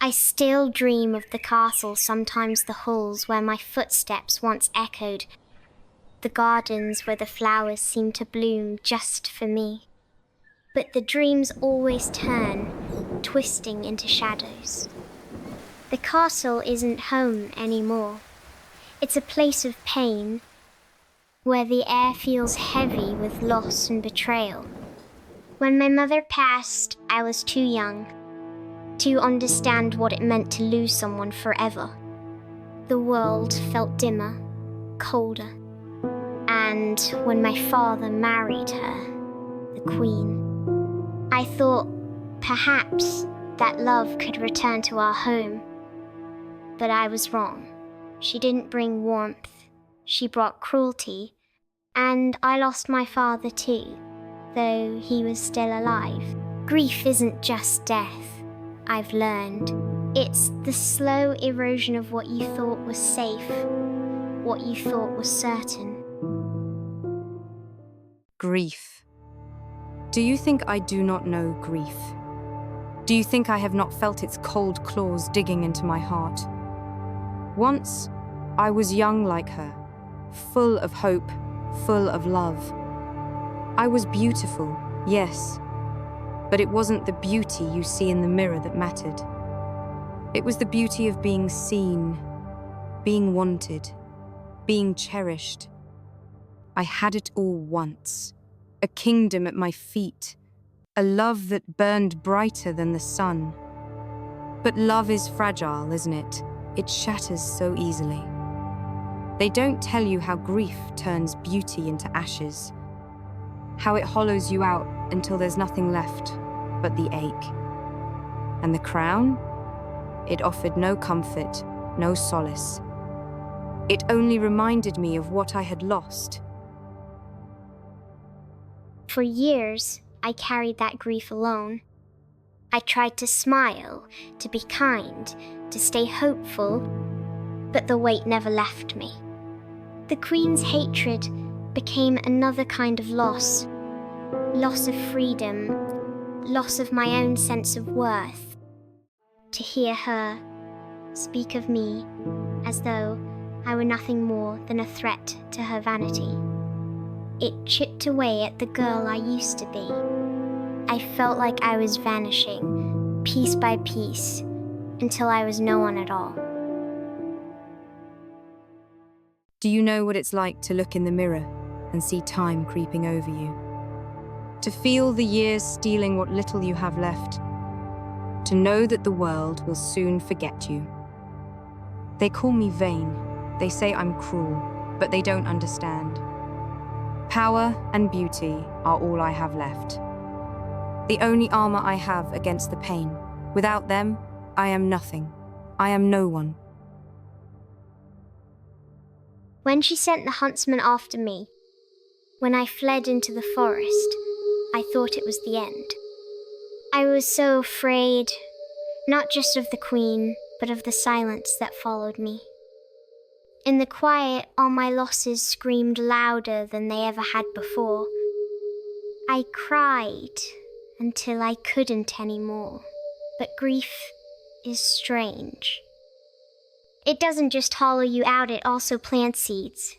I still dream of the castle, sometimes the halls where my footsteps once echoed, the gardens where the flowers seem to bloom just for me. But the dreams always turn, twisting into shadows. The castle isn't home anymore. It's a place of pain, where the air feels heavy with loss and betrayal. When my mother passed, I was too young to understand what it meant to lose someone forever. The world felt dimmer, colder. And when my father married her, the Queen, I thought perhaps that love could return to our home. But I was wrong. She didn't bring warmth. She brought cruelty. And I lost my father too, though he was still alive. Grief isn't just death, I've learned. It's the slow erosion of what you thought was safe, what you thought was certain. Grief. Do you think I do not know grief? Do you think I have not felt its cold claws digging into my heart? Once, I was young like her, full of hope, full of love. I was beautiful, yes, but it wasn't the beauty you see in the mirror that mattered. It was the beauty of being seen, being wanted, being cherished. I had it all once, a kingdom at my feet, a love that burned brighter than the sun. But love is fragile, isn't it? It shatters so easily. They don't tell you how grief turns beauty into ashes, how it hollows you out until there's nothing left but the ache. And the crown? It offered no comfort, no solace. It only reminded me of what I had lost. For years, I carried that grief alone. I tried to smile, to be kind, to stay hopeful, but the weight never left me. The Queen's hatred became another kind of loss. Loss of freedom, loss of my own sense of worth. To hear her speak of me as though I were nothing more than a threat to her vanity. It chipped away at the girl I used to be. I felt like I was vanishing, piece by piece, until I was no one at all. Do you know what it's like to look in the mirror and see time creeping over you? To feel the years stealing what little you have left? To know that the world will soon forget you? They call me vain. They say I'm cruel, but they don't understand. Power and beauty are all I have left. The only armor I have against the pain. Without them, I am nothing. I am no one. When she sent the huntsman after me, when I fled into the forest, I thought it was the end. I was so afraid, not just of the Queen, but of the silence that followed me. In the quiet, all my losses screamed louder than they ever had before. I cried until I couldn't anymore. But grief is strange. It doesn't just hollow you out, it also plants seeds.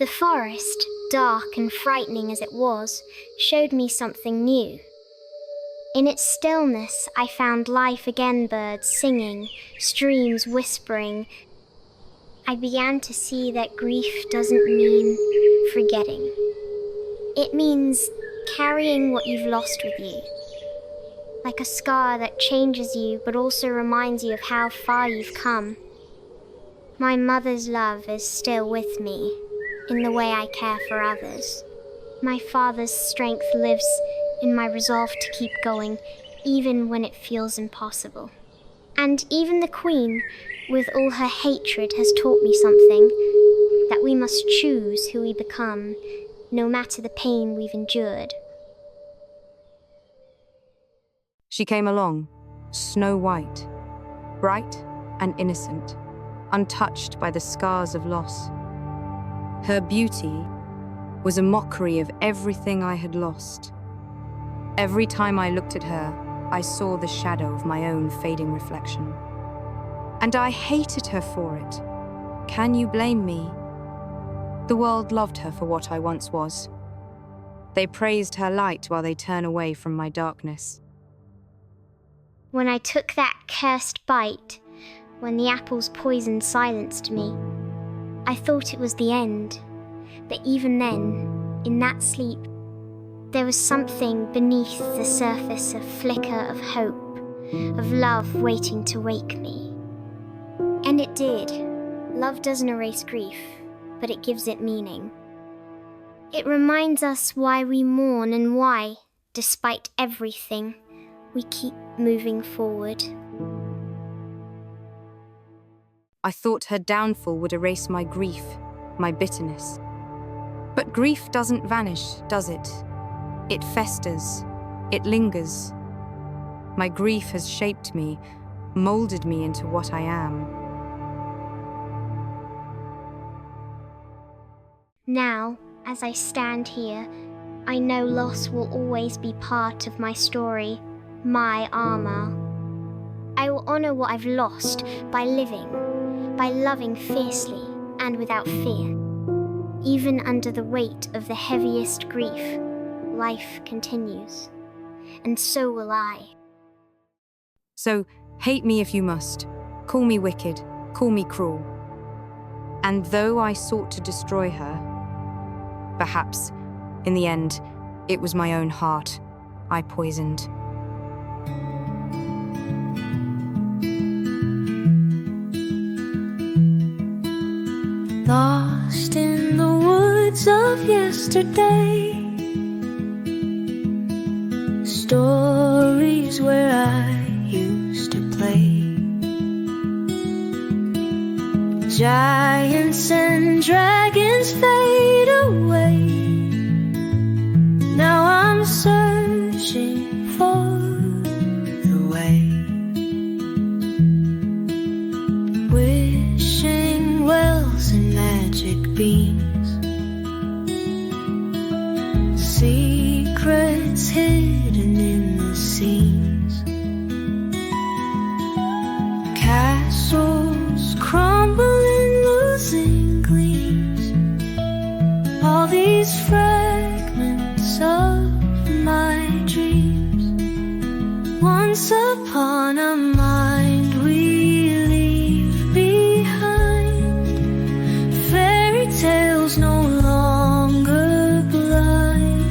The forest, dark and frightening as it was, showed me something new. In its stillness, I found life again, birds singing, streams whispering. I began to see that grief doesn't mean forgetting. It means carrying what you've lost with you. Like a scar that changes you, but also reminds you of how far you've come. My mother's love is still with me, in the way I care for others. My father's strength lives in my resolve to keep going, even when it feels impossible. And even the Queen, with all her hatred, has taught me something, that we must choose who we become, no matter the pain we've endured. She came along, snow white, bright and innocent, untouched by the scars of loss. Her beauty was a mockery of everything I had lost. Every time I looked at her, I saw the shadow of my own fading reflection. And I hated her for it. Can you blame me? The world loved her for what I once was. They praised her light while they turn away from my darkness. When I took that cursed bite, when the apple's poison silenced me, I thought it was the end. But even then, in that sleep, there was something beneath the surface, a flicker of hope, of love waiting to wake me. And it did. Love doesn't erase grief, but it gives it meaning. It reminds us why we mourn and why, despite everything, we keep moving forward. I thought her downfall would erase my grief, my bitterness. But grief doesn't vanish, does it? It festers. It lingers. My grief has shaped me, molded me into what I am. Now, as I stand here, I know loss will always be part of my story, my armor. I will honor what I've lost by living, by loving fiercely and without fear. Even under the weight of the heaviest grief, life continues. And so will I. So, hate me if you must. Call me wicked. Call me cruel. And though I sought to destroy her, perhaps, in the end, it was my own heart I poisoned. Lost in the woods of yesterday, stories where I used to play. Giants and dragons fade away. Now I'm searching for the way, wishing wells and magic beams, secrets hidden in the seams, castles crumbling, losing gleams. All these fragments of my dreams. Once upon a mind we leave behind. Fairy tales no longer blind.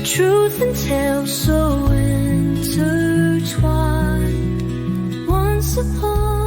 Truth and tales so intertwined. Once upon